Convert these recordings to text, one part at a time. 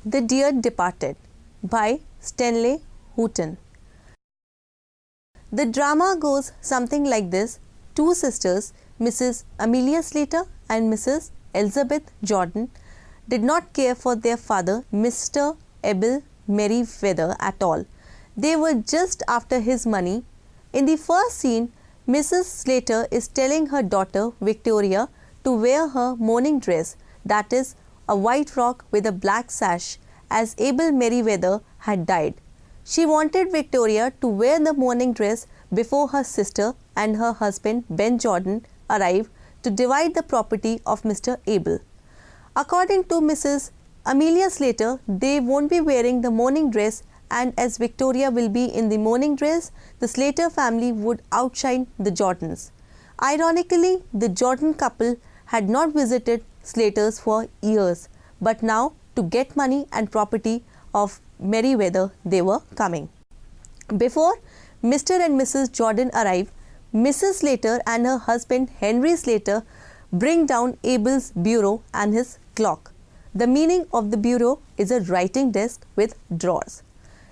The Dear Departed by Stanley Houghton. The drama goes something like this. Two sisters, Mrs. Amelia Slater and Mrs. Elizabeth Jordan, did not care for their father, Mr. Abel Merriweather, at all. They were just after his money. In the first scene, Mrs. Slater is telling her daughter, Victoria, to wear her mourning dress, that is, a white frock with a black sash, as Abel Merriweather had died. She wanted Victoria to wear the mourning dress before her sister and her husband Ben Jordan arrived to divide the property of Mr. Abel. According to Mrs. Amelia Slater, they won't be wearing the mourning dress, and as Victoria will be in the mourning dress, the Slater family would outshine the Jordans. Ironically, the Jordan couple had not visited Slaters for years, but now to get money and property of Merriweather they were coming. Before Mr. and Mrs. Jordan arrive, Mrs. Slater and her husband Henry Slater bring down Abel's bureau and his clock. The meaning of the bureau is a writing desk with drawers.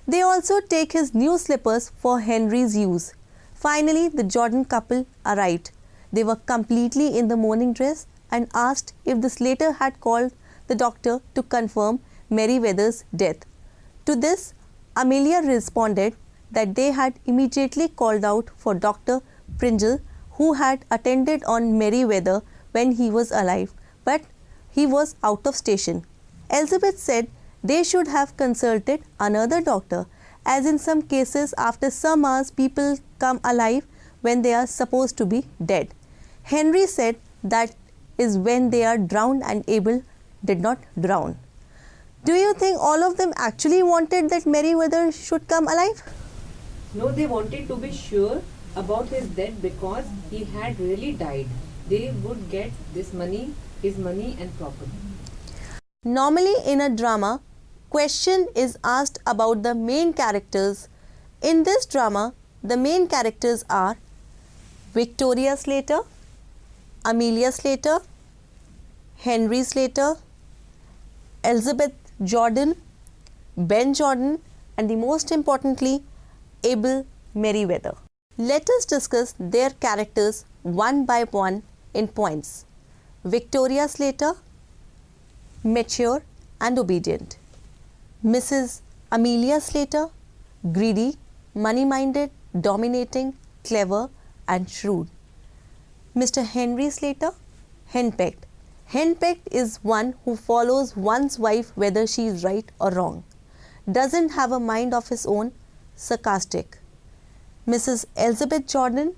They also take his new slippers for Henry's use. Finally, the Jordan couple arrived. They were completely in the mourning dress and asked if the Slater had called the doctor to confirm Merriweather's death. To this, Amelia responded that they had immediately called out for Dr. Pringle, who had attended on Merriweather when he was alive, but he was out of station. Elizabeth said they should have consulted another doctor, as in some cases after some hours people come alive when they are supposed to be dead. Henry said that is when they are drowned, and Abel did not drown. Do you think all of them actually wanted that Merriweather should come alive? No, they wanted to be sure about his death because he had really died. They would get this money, his money and property. Normally in a drama, question is asked about the main characters. In this drama, the main characters are Victoria Slater, Amelia Slater, Henry Slater, Elizabeth Jordan, Ben Jordan, and the most importantly, Abel Merriweather. Let us discuss their characters one by one in points. Victoria Slater, mature and obedient. Mrs. Amelia Slater, greedy, money-minded, dominating, clever and shrewd. Mr. Henry Slater, henpecked. Henpecked is one who follows one's wife whether she is right or wrong. Doesn't have a mind of his own, sarcastic. Mrs. Elizabeth Jordan,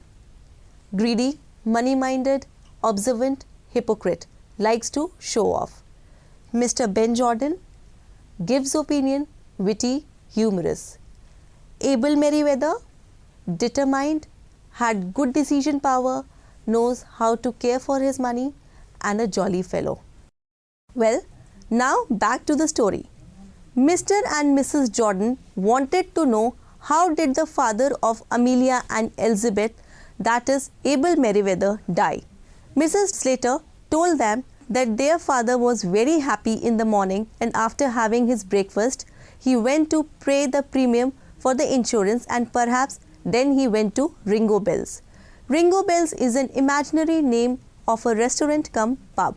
greedy, money-minded, observant, hypocrite, likes to show off. Mr. Ben Jordan, gives opinion, witty, humorous. Abel Merriweather, determined, had good decision power, knows how to care for his money, and a jolly fellow. Well, now back to the story. Mr. and Mrs. Jordan wanted to know how did the father of Amelia and Elizabeth, that is Abel Merriweather, die. Mrs. Slater told them that their father was very happy in the morning, and after having his breakfast, he went to pay the premium for the insurance, and perhaps then he went to Ringo Bell's. Ringo Bell's is an imaginary name of a restaurant cum pub.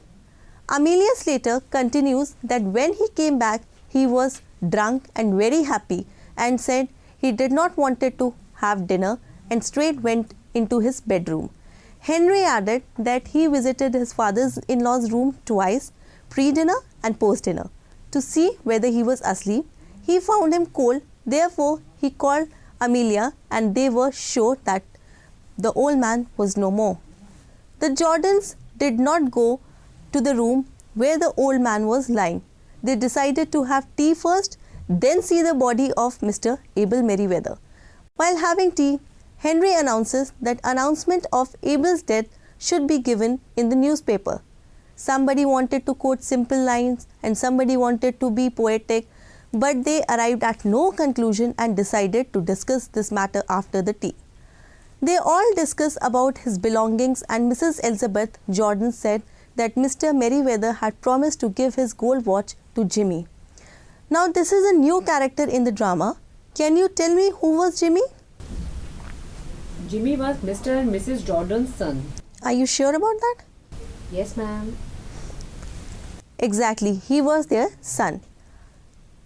Amelia Slater continues that when he came back, he was drunk and very happy and said he did not wanted to have dinner and straight went into his bedroom. Henry added that he visited his father-in-law's room twice, pre-dinner and post-dinner, to see whether he was asleep. He found him cold, therefore he called Amelia and they were sure that the old man was no more. The Jordans did not go to the room where the old man was lying. They decided to have tea first, then see the body of Mr. Abel Merriweather. While having tea, Henry announces that announcement of Abel's death should be given in the newspaper. Somebody wanted to quote simple lines and somebody wanted to be poetic, but they arrived at no conclusion and decided to discuss this matter after the tea. They all discussed about his belongings, and Mrs. Elizabeth Jordan said that Mr. Merriweather had promised to give his gold watch to Jimmy. Now this is a new character in the drama. Can you tell me who was Jimmy? Jimmy was Mr. and Mrs. Jordan's son. Are you sure about that? Yes, ma'am. Exactly, he was their son.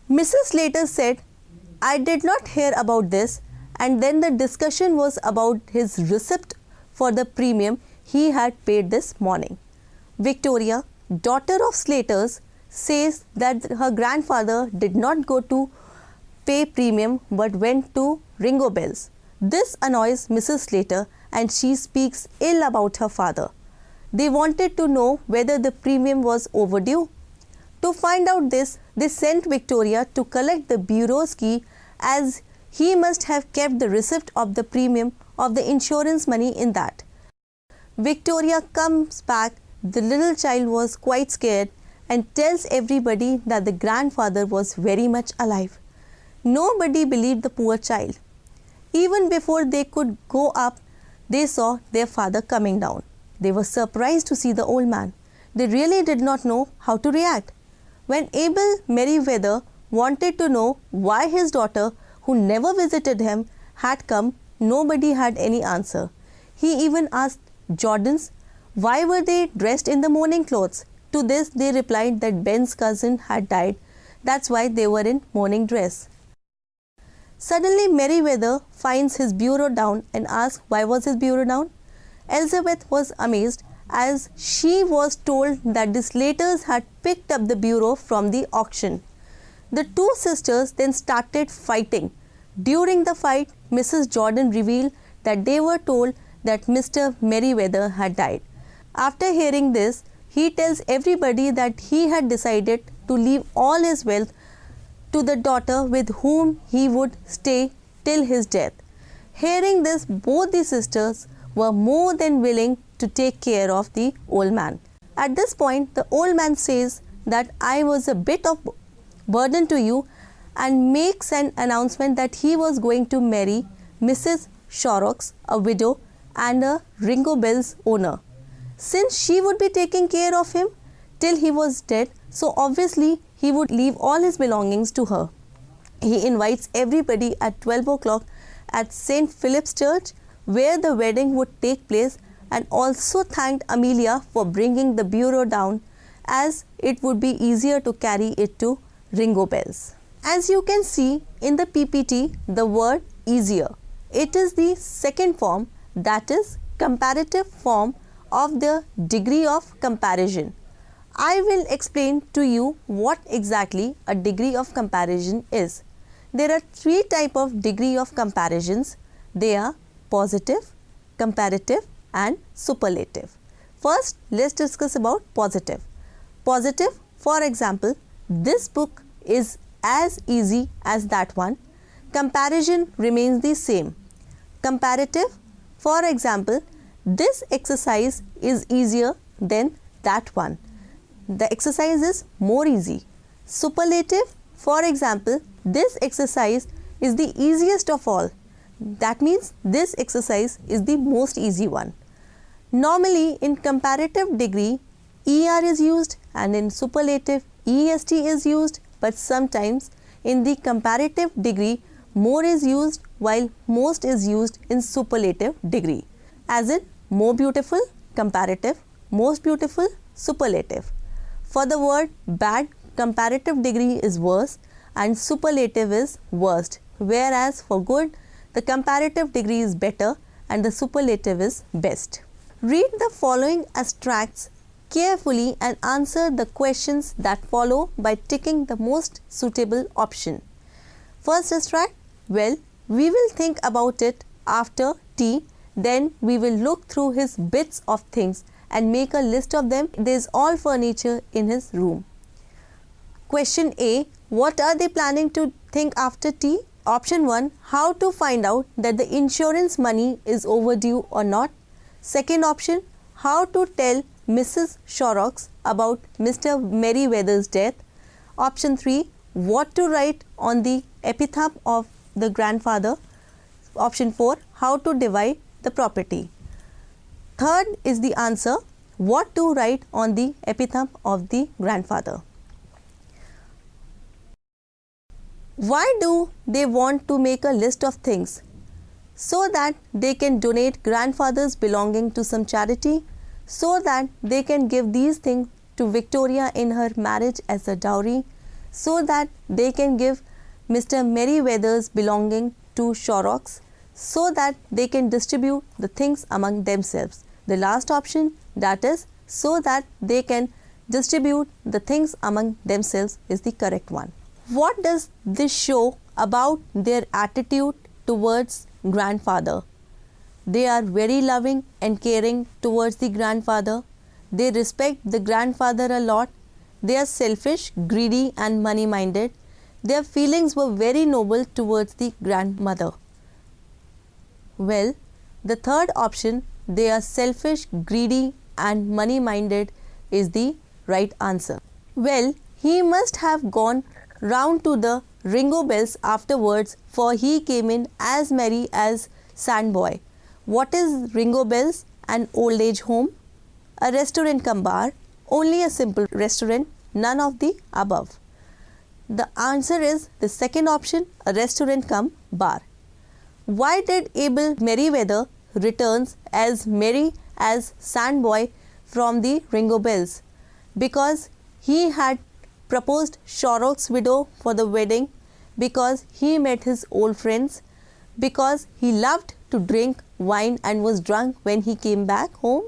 Mrs. Slater said, I did not hear about this, and then the discussion was about his receipt for the premium he had paid this morning. Victoria, daughter of Slaters, says that her grandfather did not go to pay premium but went to Ringo Bells. This annoys Mrs. Slater and she speaks ill about her father. They wanted to know whether the premium was overdue. To find out this, they sent Victoria to collect the bureau's key, as he must have kept the receipt of the premium of the insurance money in that. Victoria comes back. The little child was quite scared and tells everybody that the grandfather was very much alive. Nobody believed the poor child. Even before they could go up, they saw their father coming down. They were surprised to see the old man. They really did not know how to react. When Abel Merriweather wanted to know why his daughter, who never visited him, had come, nobody had any answer. He even asked Jordans why were they dressed in the mourning clothes. To this they replied that Ben's cousin had died. That's why they were in mourning dress. Suddenly Merriweather finds his bureau down and asks why was his bureau down. Elizabeth was amazed, as she was told that the Slaters had picked up the bureau from the auction. The two sisters then started fighting. During the fight, Mrs. Jordan revealed that they were told that Mr. Merriweather had died. After hearing this, he tells everybody that he had decided to leave all his wealth to the daughter with whom he would stay till his death. Hearing this, both the sisters were more than willing to take care of the old man. At this point, the old man says that I was a bit of burden to you and makes an announcement that he was going to marry Mrs. Shorrocks, a widow and a Ringo Bells owner. Since she would be taking care of him till he was dead, so obviously he would leave all his belongings to her. He invites everybody at 12 o'clock at St. Philip's Church, where the wedding would take place, and also thanked Amelia for bringing the bureau down, as it would be easier to carry it to Ringo Bells. As you can see in the PPT, the word easier. It is the second form, that is comparative form of the degree of comparison. I will explain to you what exactly a degree of comparison is. There are three types of degree of comparisons. They are positive, comparative and superlative. First, let's discuss about positive. Positive, for example, this book is as easy as that one. Comparison remains the same. Comparative, for example, this exercise is easier than that one. The exercise is more easy. Superlative, for example, this exercise is the easiest of all. That means this exercise is the most easy one. Normally in comparative degree, ER is used and in superlative EST is used, but sometimes in the comparative degree more is used while most is used in superlative degree, as in more beautiful, comparative, most beautiful, superlative. For the word bad, comparative degree is worse and superlative is worst, whereas for good, the comparative degree is better and the superlative is best. Read the following extracts carefully and answer the questions that follow by ticking the most suitable option. First extract, well, we will think about it after tea, then we will look through his bits of things and make a list of them. There is all furniture in his room. Question A, what are they planning to think after tea? Option 1, how to find out that the insurance money is overdue or not. Second option, how to tell Mrs. Shorrocks about Mr. Merriweather's death. Option 3, what to write on the epitaph of the grandfather. Option 4, how to divide the property. Third is the answer, what to write on the epitaph of the grandfather. Why do they want to make a list of things? So that they can donate grandfather's belonging to some charity, so that they can give these things to Victoria in her marriage as a dowry, so that they can give Mr. Merryweather's belonging to Shorrocks, so that they can distribute the things among themselves. The last option, that is, so that they can distribute the things among themselves, is the correct one. What does this show about their attitude towards grandfather? They are very loving and caring towards the grandfather. They respect the grandfather a lot. They are selfish, greedy and money-minded. Their feelings were very noble towards the grandmother. Well, the third option, they are selfish, greedy and money-minded, is the right answer. Well, he must have gone round to the Ringo Bells afterwards, for he came in as merry as Sandboy. What is Ringo Bells? An old age home, a restaurant cum bar, only a simple restaurant, none of the above. The answer is the second option, a restaurant cum bar. Why did Abel Merryweather returns as merry as Sandboy from the Ringo Bells? Because he had proposed Shorrock's widow for the wedding, because he met his old friends, because he loved to drink wine and was drunk when he came back home.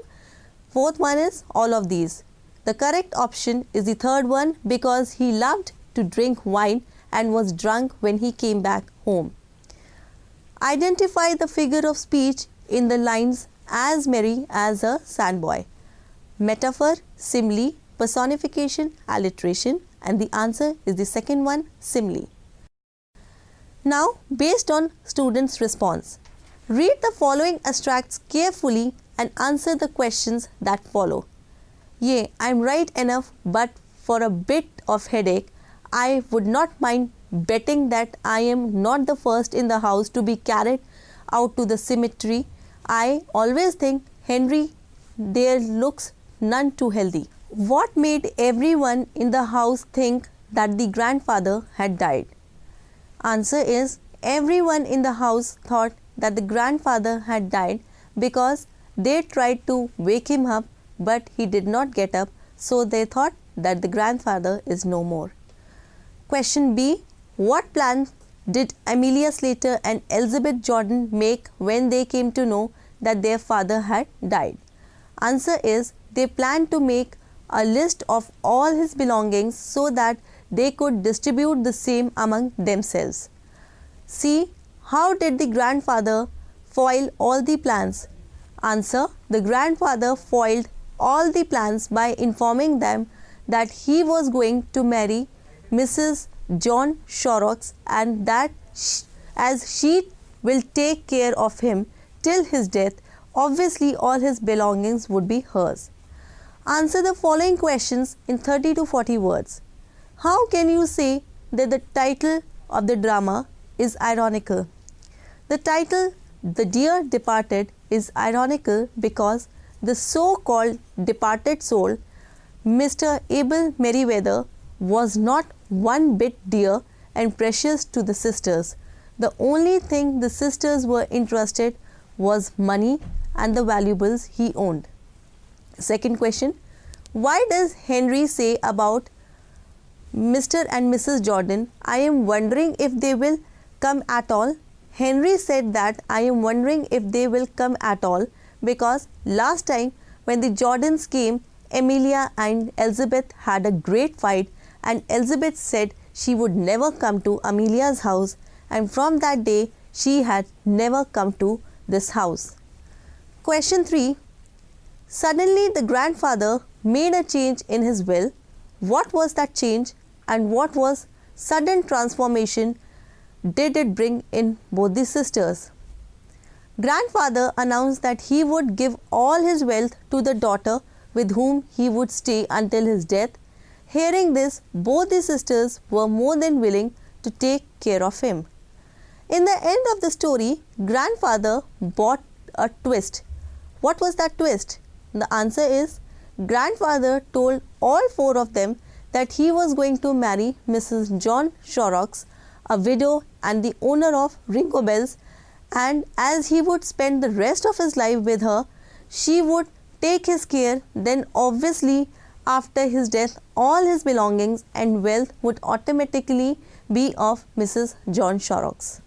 Fourth one is all of these. The correct option is the third one, because he loved to drink wine and was drunk when he came back home. Identify the figure of speech in the lines as merry as a sandboy. Metaphor, simile, personification, alliteration, and the answer is the second one, simile. Now, based on students' response, read the following extracts carefully and answer the questions that follow. Yea, I am right enough, but for a bit of headache, I would not mind betting that I am not the first in the house to be carried out to the cemetery. I always think Henry there looks none too healthy. What made everyone in the house think that the grandfather had died? Answer is, everyone in the house thought that the grandfather had died because they tried to wake him up, but he did not get up, so they thought that the grandfather is no more. Question B. What plans did Amelia Slater and Elizabeth Jordan make when they came to know that their father had died? Answer is, they planned to make a list of all his belongings so that they could distribute the same among themselves. C. How did the grandfather foil all the plans? Answer, the grandfather foiled all the plans by informing them that he was going to marry Mrs. John Shorrocks and that as she will take care of him till his death, obviously all his belongings would be hers. Answer the following questions in 30 to 40 words. How can you say that the title of the drama is ironical? The title, The Dear Departed, is ironical because the so-called departed soul, Mr. Abel Merryweather, was not one bit dear and precious to the sisters. The only thing the sisters were interested was money and the valuables he owned. Second question, why does Henry say about Mr. and Mrs. Jordan, I am wondering if they will come at all? Henry said that I am wondering if they will come at all because last time when the Jordans came, Amelia and Elizabeth had a great fight and Elizabeth said she would never come to Amelia's house, and from that day she had never come to this house. Question 3. Suddenly the grandfather made a change in his will. What was that change and what was sudden transformation did it bring in both the sisters? Grandfather announced that he would give all his wealth to the daughter with whom he would stay until his death. Hearing this, both the sisters were more than willing to take care of him. In the end of the story, grandfather brought a twist. What was that twist? The answer is, grandfather told all four of them that he was going to marry Mrs. John Shorrocks a widow and the owner of Ringo Bells, and as he would spend the rest of his life with her, she would take his care. Then obviously after his death all his belongings and wealth would automatically be of Mrs. John Shorrocks.